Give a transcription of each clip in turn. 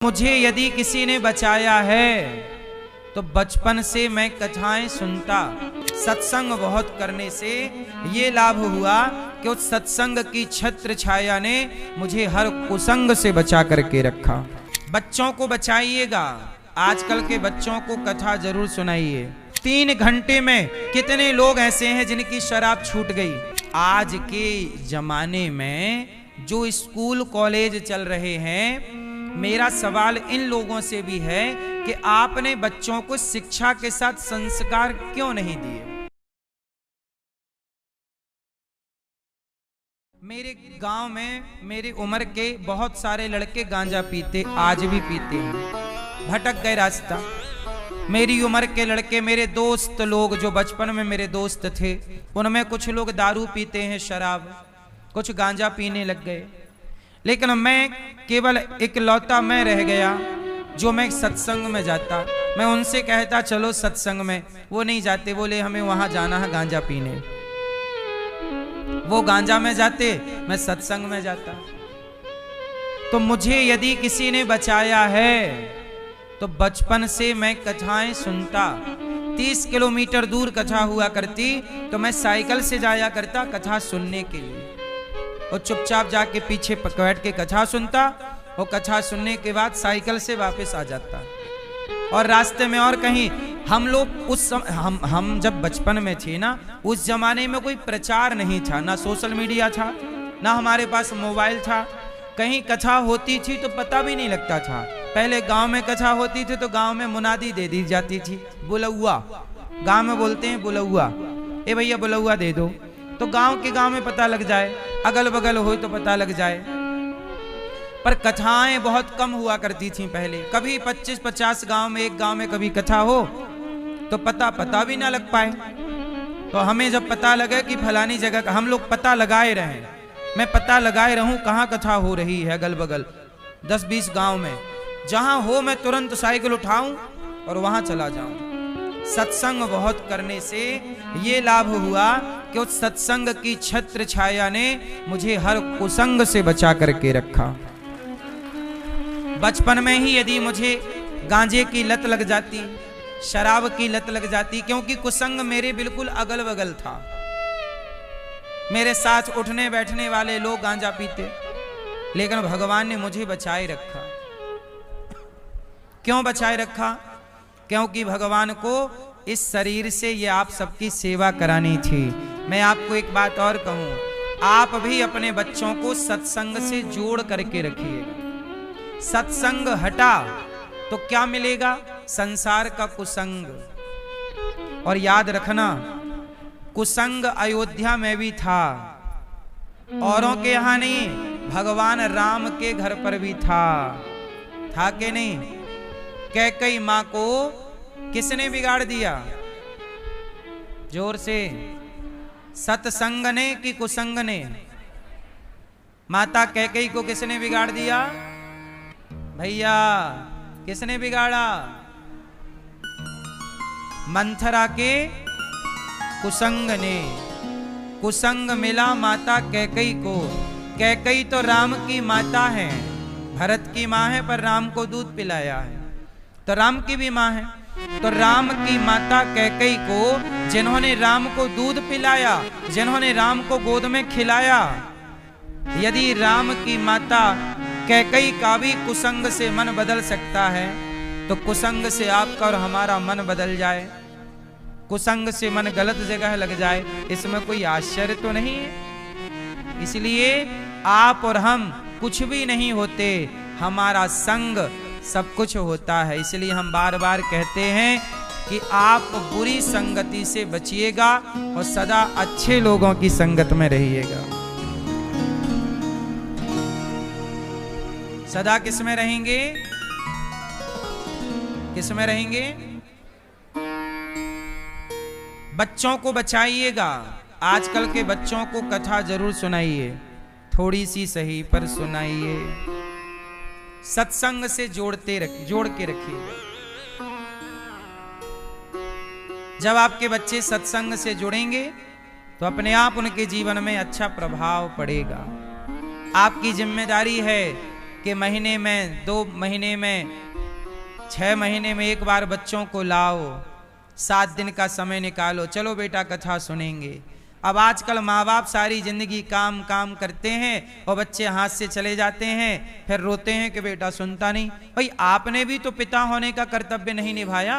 मुझे यदि किसी ने बचाया है तो बचपन से मैं कथाएं सुनता। सत्संग बहुत करने से ये लाभ हुआ कि उस सत्संग की छत्र छाया ने मुझे हर कुसंग से बचा करके रखा। बच्चों को बचाइएगा, आजकल के बच्चों को कथा जरूर सुनाइए। 3 घंटे में कितने लोग ऐसे हैं जिनकी शराब छूट गई। आज के जमाने में जो स्कूल कॉलेज चल रहे हैं, मेरा सवाल इन लोगों से भी है कि आपने बच्चों को शिक्षा के साथ संस्कार क्यों नहीं दिए। मेरे गांव में मेरी उम्र के बहुत सारे लड़के गांजा पीते, आज भी पीते हैं, भटक गए रास्ता। मेरी उम्र के लड़के, मेरे दोस्त लोग जो बचपन में मेरे दोस्त थे, उनमें कुछ लोग दारू पीते हैं, शराब, कुछ गांजा पीने लग गए। लेकिन मैं केवल इकलौता मैं रह गया जो मैं सत्संग में जाता। मैं उनसे कहता चलो सत्संग में, वो नहीं जाते, बोले हमें वहां जाना है गांजा पीने। वो गांजा में जाते, मैं सत्संग में जाता। तो मुझे यदि किसी ने बचाया है तो बचपन से मैं कथाएं सुनता। 30 किलोमीटर दूर कथा हुआ करती तो मैं साइकिल से जाया करता कथा सुनने के लिए, और चुपचाप जाके पीछे बैठ के कथा सुनता, और कथा सुनने के बाद साइकिल से वापस आ जाता। और रास्ते में और कहीं हम लोग उस हम जब बचपन में थे ना, उस जमाने में कोई प्रचार नहीं था, ना सोशल मीडिया था, ना हमारे पास मोबाइल था। कहीं कथा होती थी तो पता भी नहीं लगता था। पहले गांव में कथा होती थी तो गांव में मुनादी दे दी जाती थी, बुलौआ, गांव में बोलते हैं बुलौआ, ए भैया बुलौआ दे दो, तो गांव के गांव में पता लग जाए, अगल बगल हो तो पता लग जाए। पर कथाएं बहुत कम हुआ करती थी पहले। कभी 25-50 गांव में, एक गांव में कभी कथा हो तो पता भी ना लग पाए। तो हमें जब पता लगे कि फलानी जगह का, हम लोग पता लगाए रहे, मैं पता लगाए रहूं कहाँ कथा हो रही है अगल बगल 10-20 गांव में, जहां हो मैं तुरंत साइकिल उठाऊं और वहां चला जाऊं। सत्संग बहुत करने से ये लाभ हुआ कि उस सत्संग की छत्र छाया ने मुझे हर कुसंग से बचा करके रखा। बचपन में ही यदि मुझे गांजे की लत लग जाती, शराब की लत लग जाती, क्योंकि कुसंग मेरे बिल्कुल अगल बगल था, मेरे साथ उठने बैठने वाले लोग गांजा पीते, लेकिन भगवान ने मुझे बचाए रखा। क्यों बचाए रखा? क्योंकि भगवान को इस शरीर से ये आप सबकी सेवा करानी थी। मैं आपको एक बात और कहूं, आप भी अपने बच्चों को सत्संग से जोड़ करके रखिएगा। सत्संग हटा तो क्या मिलेगा? संसार का कुसंग। और याद रखना, कुसंग अयोध्या में भी था, औरों के यहां नहीं, भगवान राम के घर पर भी था कि नहीं? कैकई मां को किसने बिगाड़ दिया? जोर से, सत्संग ने कि कुसंग ने? माता कैकई को किसने बिगाड़ दिया? भैया किसने बिगाड़ा? मंथरा के कुसंग ने। कुसंग मिला माता कैकई को। कैकई तो राम की माता है, भरत की मां है, पर राम को दूध पिलाया है, तो राम की भी मां है। तो राम की माता कैकई को, जिन्होंने राम को दूध पिलाया, जिन्होंने राम को गोद में खिलाया, यदि राम की माता कैकई का भी कुसंग से मन बदल सकता है, तो कुसंग से आपका और हमारा मन बदल जाए, कुसंग से मन गलत जगह लग जाए, इसमें कोई आश्चर्य तो नहीं है। इसलिए आप और हम कुछ भी नहीं होते, हमारा संग सब कुछ होता है। इसलिए हम बार बार कहते हैं कि आप बुरी संगति से बचिएगा और सदा अच्छे लोगों की संगत में रहिएगा। सदा किस में रहेंगे? किस में रहेंगे? बच्चों को बचाइएगा। आजकल के बच्चों को कथा जरूर सुनाइए, थोड़ी सी सही पर सुनाइए। सत्संग से जोड़ के रखिएगा। जब आपके बच्चे सत्संग से जुड़ेंगे तो अपने आप उनके जीवन में अच्छा प्रभाव पड़ेगा। आपकी जिम्मेदारी है कि कि महीने में 2 महीने में 6 महीने में एक बार बच्चों को लाओ, 7 दिन का समय निकालो, चलो बेटा कथा सुनेंगे। अब आजकल माँ बाप सारी जिंदगी काम काम करते हैं और बच्चे हाथ से चले जाते हैं, फिर रोते हैं कि बेटा सुनता नहीं। भाई आपने भी तो पिता होने का कर्तव्य नहीं निभाया,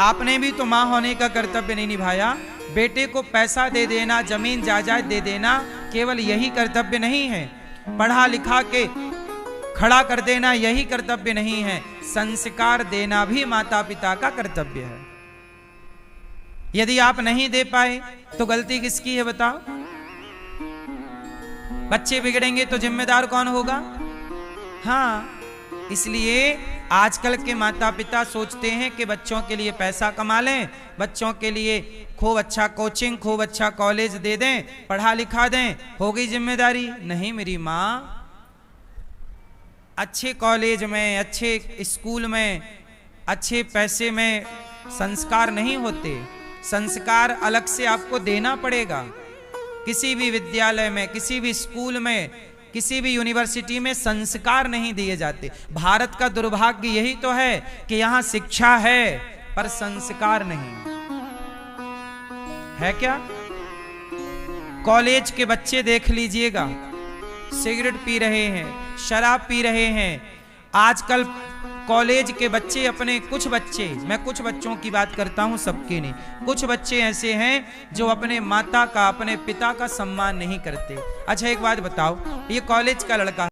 आपने भी तो माँ होने का कर्तव्य नहीं निभाया। बेटे को पैसा दे देना, जमीन जायदाद दे देना केवल यही कर्तव्य नहीं है, पढ़ा लिखा के खड़ा कर देना यही कर्तव्य नहीं है, संस्कार देना भी माता पिता का कर्तव्य है। यदि आप नहीं दे पाए तो गलती किसकी है बताओ? बच्चे बिगड़ेंगे तो जिम्मेदार कौन होगा? हाँ, इसलिए आजकल के माता पिता सोचते हैं कि बच्चों के लिए पैसा कमा लें, बच्चों के लिए खूब अच्छा कोचिंग, खूब अच्छा कॉलेज दे दें, पढ़ा लिखा दें, हो गई जिम्मेदारी। नहीं मेरी माँ, अच्छे कॉलेज में, अच्छे स्कूल में, अच्छे पैसे में संस्कार नहीं होते, संस्कार अलग से आपको देना पड़ेगा। किसी भी विद्यालय में, किसी भी स्कूल में, किसी भी यूनिवर्सिटी में संस्कार नहीं दिए जाते। भारत का दुर्भाग्य यही तो है कि यहां शिक्षा है पर संस्कार नहीं है। क्या कॉलेज के बच्चे देख लीजिएगा, सिगरेट पी रहे हैं, शराब पी रहे हैं। आजकल कॉलेज के बच्चे अपने, कुछ बच्चे, मैं कुछ बच्चों की बात करता हूं, सबके नहीं, कुछ बच्चे ऐसे हैं जो अपने माता का, अपने पिता का सम्मान नहीं करते। अच्छा एक बात बताओ, ये कॉलेज का लड़का